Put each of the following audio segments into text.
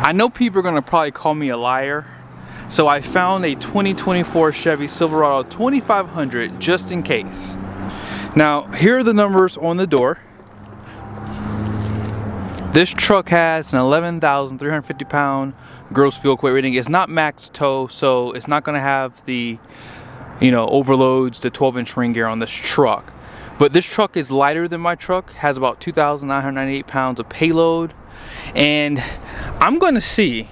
I know people are gonna probably call me a liar, so I found a 2024 Chevy Silverado 2500 just in case. Now, here are the numbers on the door. This truck has an 11,350 pound gross fuel weight rating. It's not max tow, so it's not gonna have the, you know, overloads, the 12-inch ring gear on this truck. But this truck is lighter than my truck, has about 2,998 pounds of payload. And I'm gonna do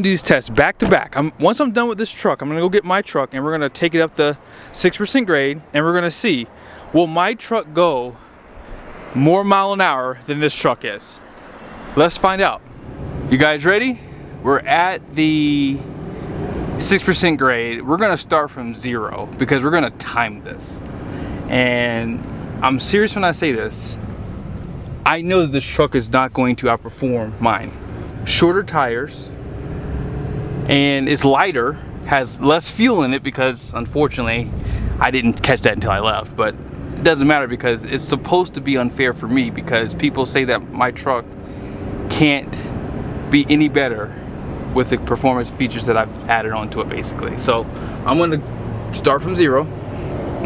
these tests back to back. Once I'm done with this truck, I'm gonna go get my truck and we're gonna take it up the 6% grade and we're gonna see, will my truck go more mile an hour than this truck is? Let's find out. You guys ready? We're at the 6% grade. We're gonna start from 0 because we're gonna time this. And I'm serious when I say this. I know that this truck is not going to outperform mine. Shorter tires, and it's lighter, has less fuel in it because unfortunately I didn't catch that until I left, but it doesn't matter because it's supposed to be unfair for me because people say that my truck can't be any better with the performance features that I've added onto it basically. So I'm gonna start from 0,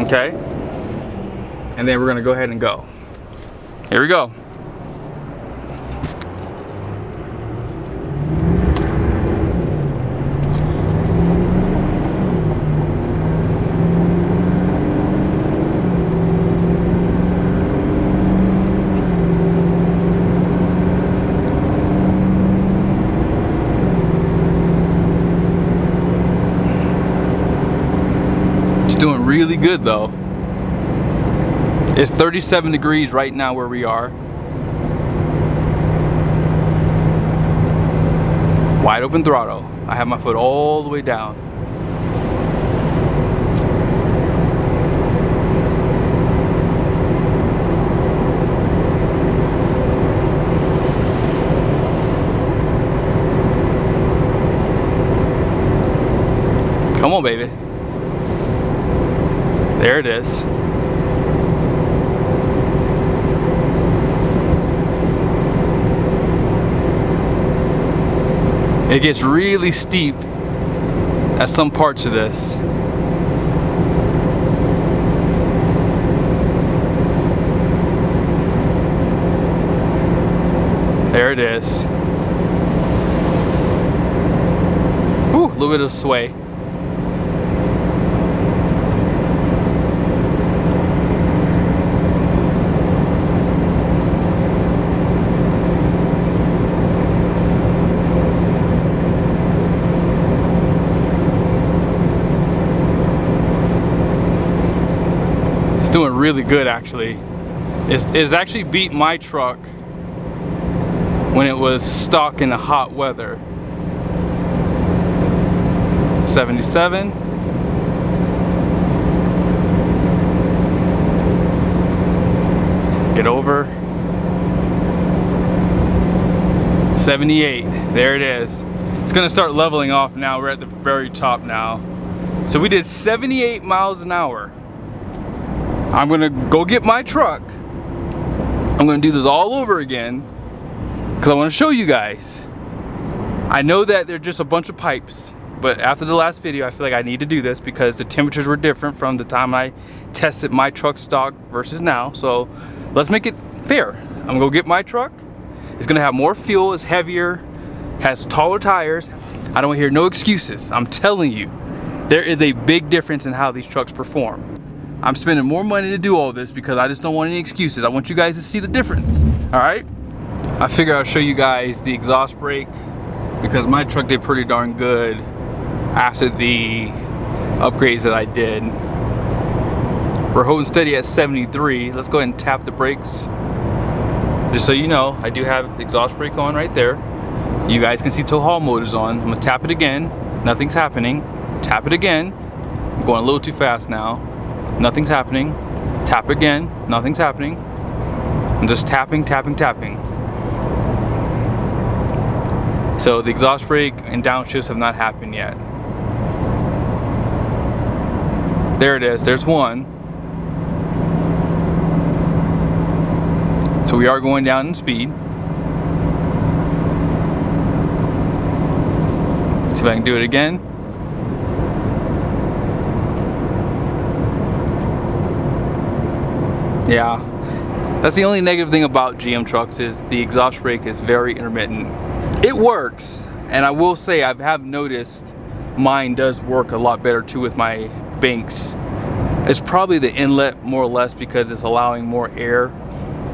okay? And then we're gonna go ahead and go. Here we go. Doing really good though. It's 37 degrees right now where we are. Wide open throttle. I have my foot all the way down. Come on, baby. There it is. It gets really steep at some parts of this. There it is. Ooh, a little bit of sway. Doing really good actually. It's actually beat my truck when it was stuck in the hot weather. 77. Get over. 78. There it is. It's gonna start leveling off now. We're at the very top now. So we did 78 miles an hour. I'm gonna go get my truck. I'm gonna do this all over again because I want to show you guys. I know that they're just a bunch of pipes, but after the last video I feel like I need to do this because the temperatures were different from the time I tested my truck stock versus now. So let's make it fair. I'm gonna go get my truck. It's gonna have more fuel, it's heavier, has taller tires. I don't hear no excuses. I'm telling you, there is a big difference in how these trucks perform. I'm spending more money to do all this because I just don't want any excuses. I want you guys to see the difference, all right? I figure I'll show you guys the exhaust brake because my truck did pretty darn good after the upgrades that I did. We're holding steady at 73. Let's go ahead and tap the brakes. Just so you know, I do have exhaust brake on right there. You guys can see tow haul mode is on. I'm gonna tap it again. Nothing's happening. Tap it again. I'm going a little too fast now. Nothing's happening. Tap again. Nothing's happening. I'm just tapping, tapping, tapping. So the exhaust brake and downshifts have not happened yet. There it is. There's one. So we are going down in speed. See if I can do it again. Yeah, that's the only negative thing about GM trucks is the exhaust brake is very intermittent. It works, and I will say I have noticed mine does work a lot better too with my banks. It's probably the inlet more or less because it's allowing more air,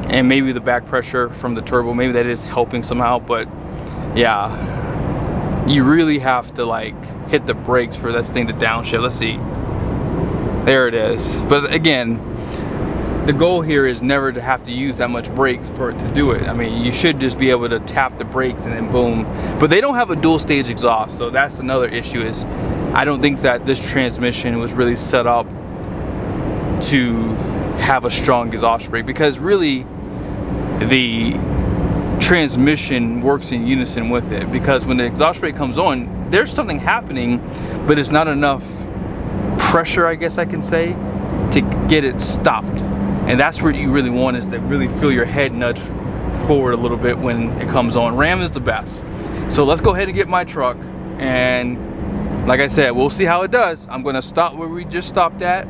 and maybe the back pressure from the turbo, maybe that is helping somehow. But yeah, you really have to like hit the brakes for this thing to downshift. Let's see, there it is. But again, the goal here is never to have to use that much brakes for it to do it. I mean, you should just be able to tap the brakes and then boom. But they don't have a dual stage exhaust, so that's another issue. Is I don't think that this transmission was really set up to have a strong exhaust brake, because really the transmission works in unison with it, because when the exhaust brake comes on, there's something happening, but it's not enough pressure, I guess I can say, to get it stopped. And that's what you really want, is to really feel your head nudge forward a little bit when it comes on. Ram is the best. So let's go ahead and get my truck, and like I said, we'll see how it does. I'm gonna stop where we just stopped at.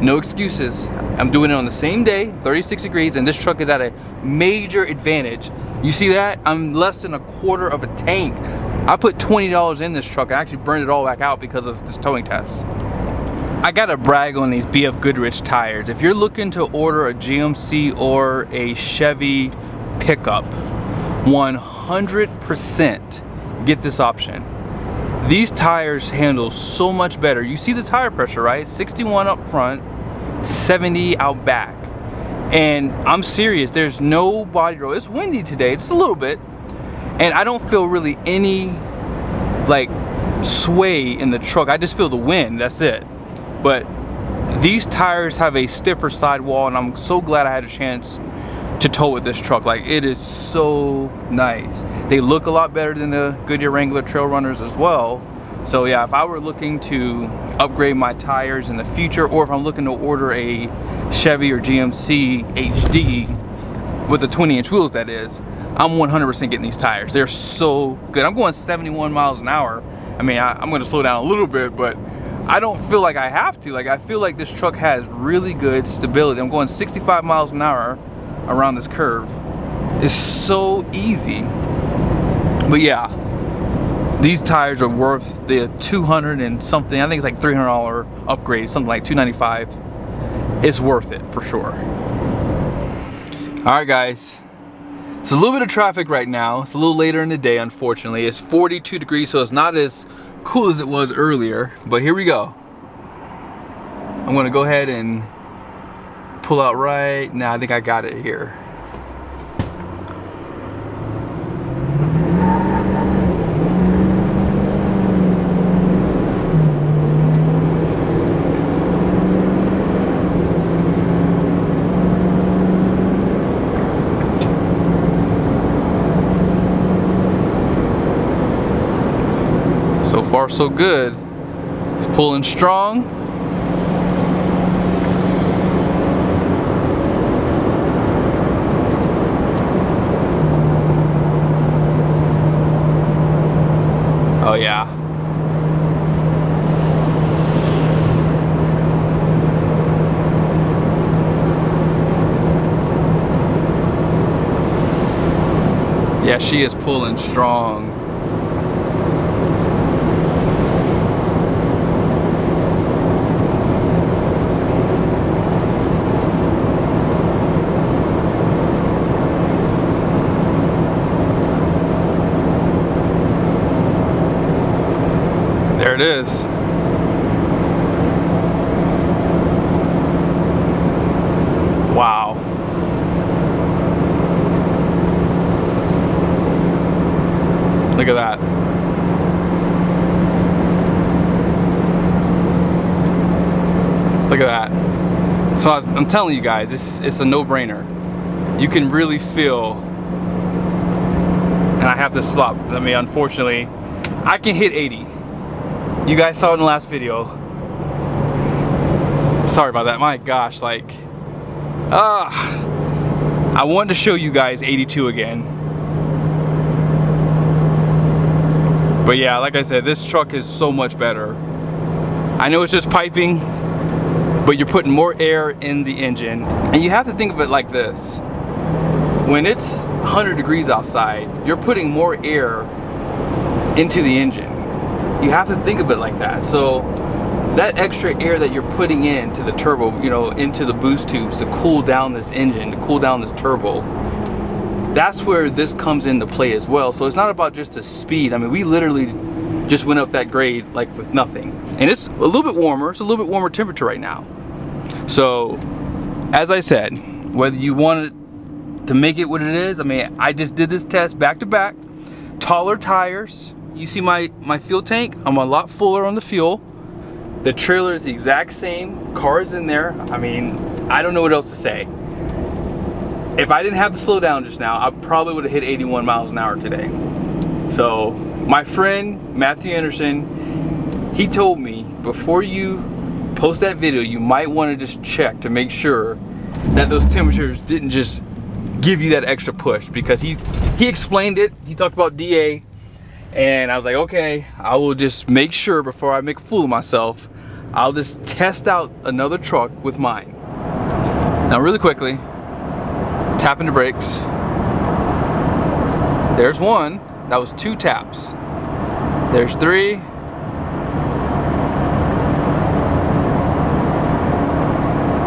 No excuses. I'm doing it on the same day, 36 degrees, and this truck is at a major advantage. You see that? I'm less than a quarter of a tank. I put $20 in this truck. I actually burned it all back out because of this towing test. I gotta brag on these BF Goodrich tires. If you're looking to order a GMC or a Chevy pickup, 100% get this option. These tires handle so much better. You see the tire pressure, right? 61 up front, 70 out back. And I'm serious, there's no body roll. It's windy today, just a little bit. And I don't feel really any like sway in the truck. I just feel the wind, that's it. But these tires have a stiffer sidewall, and I'm so glad I had a chance to tow with this truck. Like, it is so nice. They look a lot better than the Goodyear Wrangler Trail Runners as well. So yeah, if I were looking to upgrade my tires in the future, or if I'm looking to order a Chevy or GMC HD with the 20-inch wheels, that is, I'm 100% getting these tires. They're so good. I'm going 71 miles an hour. I mean, I'm gonna slow down a little bit, but I don't feel like I have to. Like, I feel like this truck has really good stability. I'm going 65 miles an hour around this curve. It's so easy. But yeah, these tires are worth the 200 and something. I think it's like $300 upgrade, something like $295. It's worth it for sure. All right, guys. It's a little bit of traffic right now. It's a little later in the day, unfortunately. It's 42 degrees, so it's not as cool as it was earlier, but here we go. I'm gonna go ahead and pull out right now. I think I got it here. So far so good. Pulling strong. Oh yeah. Yeah, she is pulling strong. There it is. Wow. Look at that. Look at that. So I'm telling you guys, it's a no-brainer. You can really feel, and I have to stop. I mean, unfortunately, I can hit 80. You guys saw it in the last video. Sorry about that. My gosh, like, I wanted to show you guys 82 again, But yeah, like I said, this truck is so much better. I know it's just piping, but you're putting more air in the engine. And you have to think of it like this. When it's 100 degrees outside, you're putting more air into the engine. You have to think of it like that. So that extra air that you're putting into the turbo, you know, into the boost tubes to cool down this engine, to cool down this turbo, that's where this comes into play as well. So it's not about just the speed. I mean, we literally just went up that grade like with nothing. And it's a little bit warmer. It's a little bit warmer temperature right now. So, as I said, whether you want to make it what it is, I mean, I just did this test back to back. Taller tires. You see my fuel tank? I'm a lot fuller on the fuel. The trailer is the exact same. Car's in there. I mean, I don't know what else to say. If I didn't have to slow down just now, I probably would have hit 81 miles an hour today. So, my friend, Matthew Anderson, he told me before you post that video, you might want to just check to make sure that those temperatures didn't just give you that extra push, because he explained it. He talked about DA, and I was like, okay, I will just make sure before I make a fool of myself, I'll just test out another truck with mine. Now really quickly, tapping the brakes. There's one. That was 2 taps. There's 3.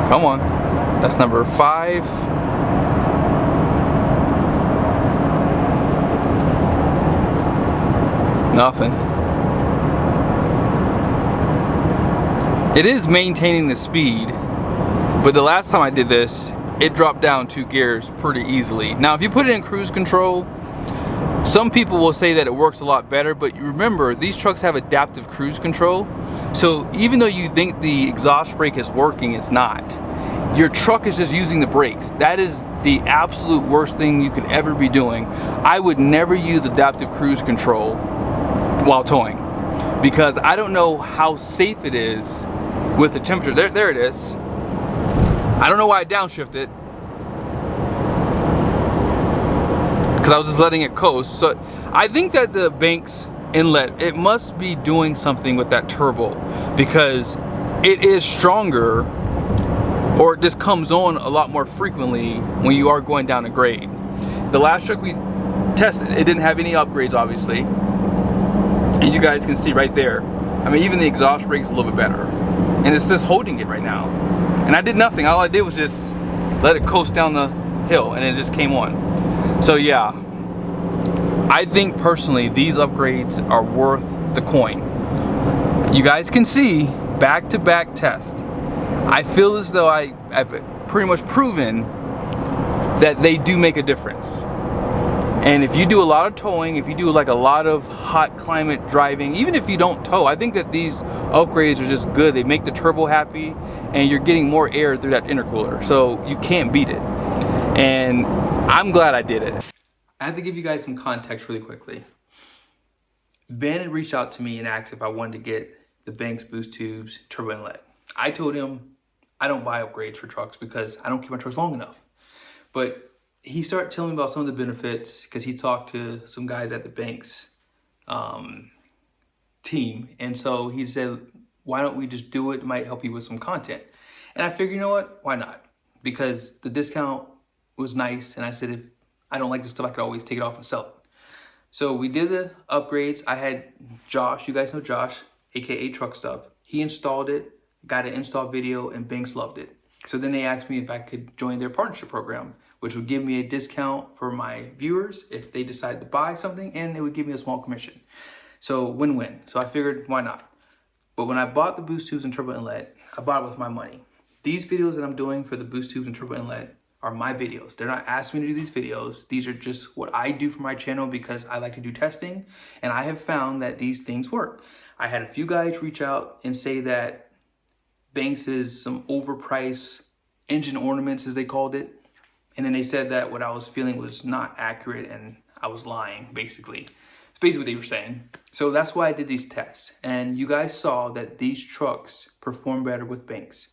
Come on. That's number 5. Nothing. It is maintaining the speed, but the last time I did this, it dropped down 2 gears pretty easily. Now, if you put it in cruise control, some people will say that it works a lot better, but you remember, these trucks have adaptive cruise control. So even though you think the exhaust brake is working, it's not. Your truck is just using the brakes. That is the absolute worst thing you could ever be doing. I would never use adaptive cruise control while towing, because I don't know how safe it is with the temperature. There it is. I don't know why I downshifted, because I was just letting it coast. So I think that the Banks inlet, it must be doing something with that turbo, because it is stronger, or it just comes on a lot more frequently when you are going down a grade. The last truck we tested, it didn't have any upgrades, obviously, and you guys can see right there. I mean, even the exhaust brake is a little bit better, and it's just holding it right now. And I did nothing. All I did was just let it coast down the hill, and it just came on. So yeah, I think personally these upgrades are worth the coin. You guys can see back-to-back test. I feel as though I've pretty much proven that they do make a difference. And if you do a lot of towing, if you do like a lot of hot climate driving, even if you don't tow, I think that these upgrades are just good. They make the turbo happy, and you're getting more air through that intercooler. So you can't beat it. And I'm glad I did it. I have to give you guys some context really quickly. Ben had reached out to me and asked if I wanted to get the Banks boost tubes turbo inlet. I told him I don't buy upgrades for trucks because I don't keep my trucks long enough. But he started telling me about some of the benefits because he talked to some guys at the Banks team. And so he said, why don't we just do it? It might help you with some content. And I figured, you know what? Why not? Because the discount was nice. And I said, if I don't like this stuff, I could always take it off and sell it. So we did the upgrades. I had Josh, you guys know Josh, AKA Truck Stuff. He installed it, got an install video, and Banks loved it. So then they asked me if I could join their partnership program, which would give me a discount for my viewers if they decide to buy something, and they would give me a small commission. So win-win. So I figured, why not? But when I bought the boost tubes and turbo inlet, I bought it with my money. These videos that I'm doing for the boost tubes and turbo inlet are my videos. They're not asking me to do these videos. These are just what I do for my channel because I like to do testing, and I have found that these things work. I had a few guys reach out and say that Banks is some overpriced engine ornaments, as they called it. And then they said that what I was feeling was not accurate and I was lying, basically. It's basically what they were saying. So that's why I did these tests. And you guys saw that these trucks perform better with Banks.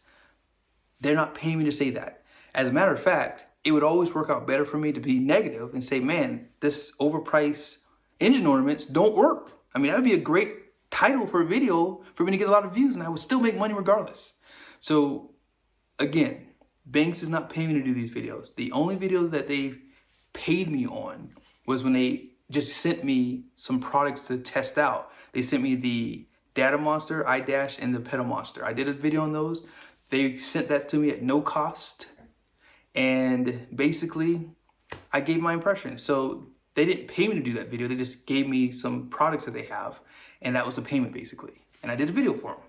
They're not paying me to say that. As a matter of fact, it would always work out better for me to be negative and say, man, this overpriced engine ornaments don't work. I mean, that would be a great title for a video for me to get a lot of views, and I would still make money regardless. So again, Banks is not paying me to do these videos. The only video that they paid me on was when they just sent me some products to test out. They sent me the DataMonster, iDash, and the PedalMonster. I did a video on those. They sent that to me at no cost. And basically, I gave my impression. So they didn't pay me to do that video. They just gave me some products that they have. And that was the payment, basically. And I did a video for them.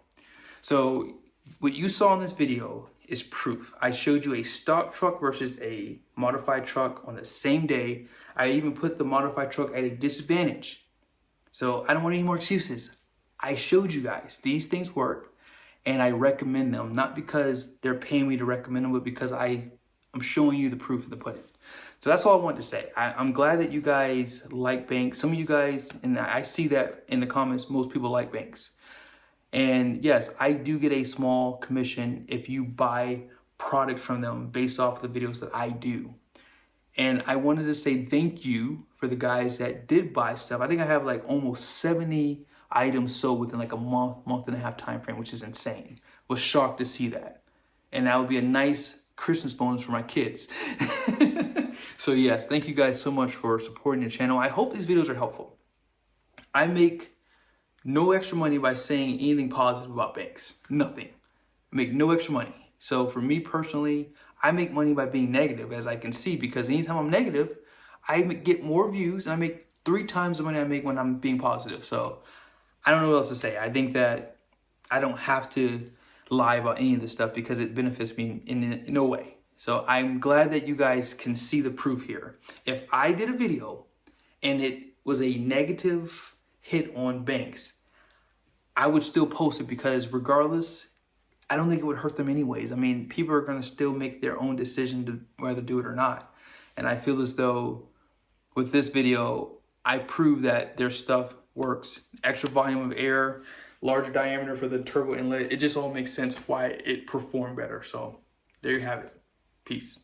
So what you saw in this video is proof. I showed you a stock truck versus a modified truck on the same day. I even put the modified truck at a disadvantage. So I don't want any more excuses. I showed you guys these things work, and I recommend them, not because they're paying me to recommend them, but because I'm showing you the proof of the pudding. So that's all I wanted to say. I'm glad that you guys like Banks. Some of you guys, and I see that in the comments, most people like Banks. And yes, I do get a small commission if you buy product from them based off the videos that I do. And I wanted to say thank you for the guys that did buy stuff. I think I have like almost 70 items sold within like a month and a half time frame, which is insane. Was shocked to see that. And that would be a nice Christmas bonus for my kids. So yes, thank you guys so much for supporting the channel. I hope these videos are helpful. I make no extra money by saying anything positive about Banks. Nothing. I make no extra money. So for me personally, I make money by being negative, as I can see, because anytime I'm negative, I get more views and I make 3 times the money I make when I'm being positive. So I don't know what else to say. I think that I don't have to lie about any of this stuff because it benefits me in no way. So I'm glad that you guys can see the proof here. If I did a video and it was a negative hit on Banks, I would still post it because regardless, I don't think it would hurt them anyways. I mean, people are going to still make their own decision to whether to do it or not. And I feel as though with this video, I prove that their stuff works. Extra volume of air, larger diameter for the turbo inlet. It just all makes sense why it performed better. So there you have it. Peace.